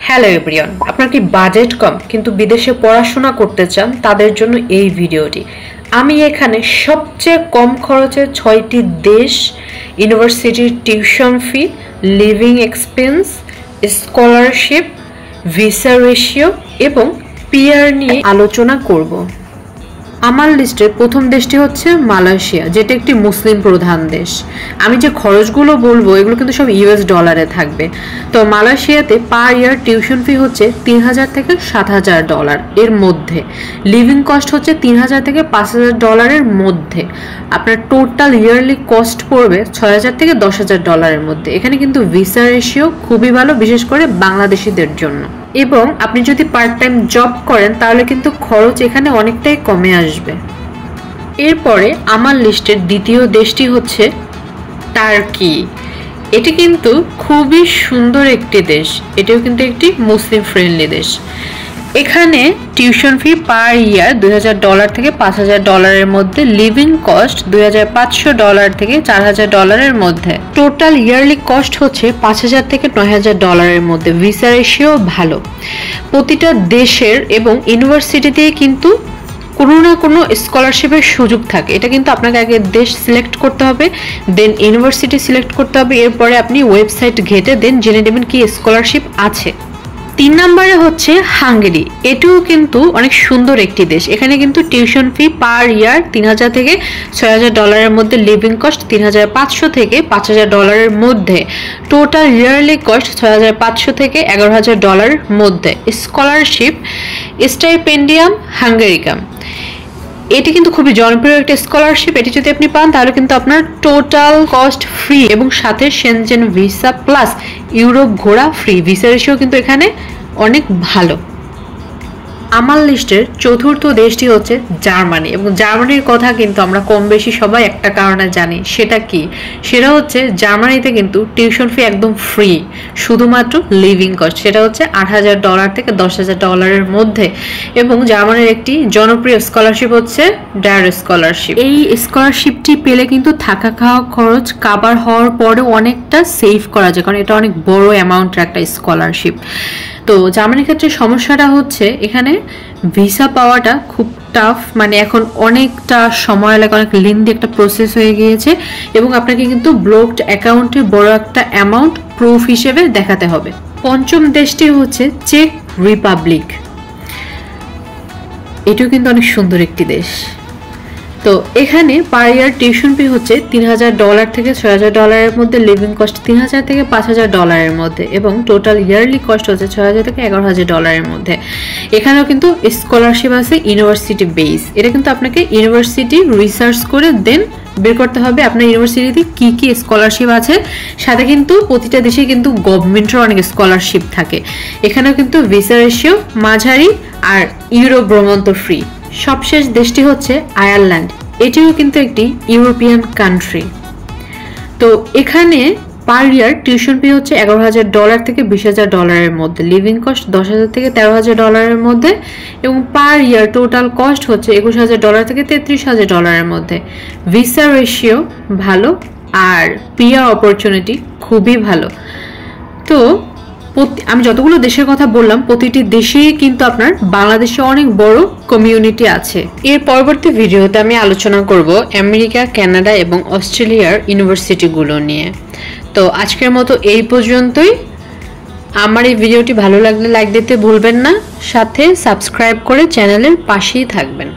Hello everyone, আপনার কি budget কম কিন্তু বিদেশে পড়াশোনা করতে চান তাদের জন্য এই ভিডিওটি। আমি এখানে সবচেয়ে কম খরচে 6টি দেশ, ইউনিভার্সিটির tuition fee, living expense, scholarship, visa ratio এবং পিআর নিয়ে আলোচনা করব। আমার লিস্টের প্রথম দেশটি হচ্ছে মালয়েশিয়া, যেটা একটি মুসলিম প্রধান দেশ। আমি যে খরচগুলো বলবো এগুলো কিন্তু সব ইউএস ডলারে থাকবে। তো মালয়েশিয়াতে পার ইয়ার টিউশন ফি হচ্ছে $3000 থেকে $7000 এর মধ্যে। লিভিং কস্ট হচ্ছে $3000 থেকে $5000 মধ্যে। আপনার টোটাল ইয়ারলি কস্ট পড়বে $6000 থেকে $10000 মধ্যে। এখানে কিন্তু ভিসা রেশিও খুবই ভালো, বিশেষ করে বাংলাদেশিদের জন্য। এবং আপনি যদি পার্ট টাইম জব করেন তাহলে কিন্তু খরচ এখানে অনেকটাই কমে আসবে। এরপরে আমার লিস্টের দ্বিতীয় দেশটি হচ্ছে টার্কি। এটি কিন্তু খুবই সুন্দর একটি দেশ, এটিও কিন্তু একটি মুসলিম ফ্রেন্ডলি দেশ। এখানে টিউশন ফি পার ইয়ার $2000 থেকে $5000 মধ্যে, লিভিং কস্ট $2500 থেকে $4000 মধ্যে। টোটাল ইয়ারলি কস্ট হচ্ছে $5000 থেকে $9000 মধ্যে। ভিসা রেশিও ভালো। প্রতিটা দেশের এবং ইউনিভার্সিটিতে কিন্তু কোনো না কোনো স্কলারশিপের সুযোগ থাকে। এটা কিন্তু আপনাকে আগে দেশ সিলেক্ট করতে হবে, দেন ইউনিভার্সিটি সিলেক্ট করতে হবে, এরপরে আপনি ওয়েবসাইট ঘেটে দেন জেনে নেবেন কি স্কলারশিপ আছে। 3 নম্বরে হচ্ছে হাঙ্গেরি। এটিও কিন্তু অনেক সুন্দর একটি দেশ। এখানে কিন্তু টিউশন ফি পার ইয়ার $3000 থেকে $6000 মধ্যে, লিভিং কস্ট $3500 থেকে $5000 মধ্যে, টোটাল ইয়ারলি কস্ট $6500 থেকে $11000 মধ্যে। স্কলারশিপ স্টাইপেন্ডিয়াম হাঙ্গেরিকাম, এটি কিন্তু খুবই জনপ্রিয় একটা স্কলারশিপ। এটি যদি আপনি পান তাহলে কিন্তু আপনার টোটাল কস্ট ফ্রি এবং সাথে সেনজেন ভিসা প্লাস ইউরোপ ঘোরা ফ্রি। ভিসা রেশিও কিন্তু এখানে অনেক ভালো। আমার লিস্টের চতুর্থ দেশটি হচ্ছে জার্মানি। এবং জার্মানির কথা কিন্তু আমরা কম বেশি সবাই একটা কারণে জানি, সেটা কি? সেটা হচ্ছে জার্মানিতে কিন্তু টিউশন ফি একদম ফ্রি, শুধুমাত্র লিভিং কস্ট সেটা হচ্ছে $8000 থেকে $10000 মধ্যে। এবং জার্মানির একটি জনপ্রিয় স্কলারশিপ হচ্ছে ডায়ার স্কলারশিপ। এই স্কলারশিপটি পেলে কিন্তু থাকা খাওয়া খরচ কাভার হওয়ার পরেও অনেকটা সেভ করা যায়, কারণ এটা অনেক বড় অ্যামাউন্টের একটা স্কলারশিপ। তো জার্মানির ক্ষেত্রে সমস্যাটা হচ্ছে এখানে ভিসা পাওয়াটা খুব টাফ, মানে এখন অনেকটা সময় লাগে, অনেক লেন্দি একটা প্রসেস হয়ে গিয়েছে এবং আপনাকে কিন্তু ব্লকড অ্যাকাউন্টে বড় একটা অ্যামাউন্ট প্রুফ হিসেবে দেখাতে হবে। পঞ্চম দেশটি হচ্ছে চেক রিপাবলিক। এটিও কিন্তু অনেক সুন্দর একটি দেশ। তো এখানে পার ইয়ার টিউশন ফি হচ্ছে $3000 থেকে $6000 মধ্যে, লিভিং কস্ট $3000 থেকে $5000 মধ্যে এবং টোটাল ইয়ারলি কস্ট হচ্ছে $6000 থেকে $11000 মধ্যে। এখানেও কিন্তু স্কলারশিপ আছে ইউনিভার্সিটি বেস। এটা কিন্তু আপনাকে ইউনিভার্সিটি রিসার্চ করে দেন বের করতে হবে আপনার ইউনিভার্সিটিতে কি কি স্কলারশিপ আছে। সাথে কিন্তু প্রতিটা দেশে কিন্তু গভর্নমেন্টের অনেক স্কলারশিপ থাকে। এখানেও কিন্তু ভিসা রেশিও মাঝারি আর ইউরোপ ভ্রমণ তো ফ্রি। সবশেষ দেশটি হচ্ছে আয়ারল্যান্ড। এটিও কিন্তু একটি ইউরোপিয়ান কান্ট্রি। তো এখানে পার ইয়ার টিউশন ফি হচ্ছে $11000 থেকে $20000 মধ্যে, লিভিং কস্ট $10000 থেকে $13000 মধ্যে এবং পার ইয়ার টোটাল কস্ট হচ্ছে $21000 থেকে $33000 মধ্যে। ভিসা রেশিও ভালো আর পিআর অপরচুনিটি খুবই ভালো। তো আমি যতগুলো দেশের কথা বললাম প্রতিটি দেশেই কিন্তু আপনার বাংলাদেশে অনেক বড় কমিউনিটি আছে। এর পরবর্তী ভিডিওতে আমি আলোচনা করব আমেরিকা, কানাডা এবং অস্ট্রেলিয়ার ইউনিভার্সিটিগুলো নিয়ে। তো আজকের মতো এই পর্যন্তই। আমার এই ভিডিওটি ভালো লাগলে লাইক দিতে ভুলবেন না, সাথে সাবস্ক্রাইব করে চ্যানেলের পাশেই থাকবেন।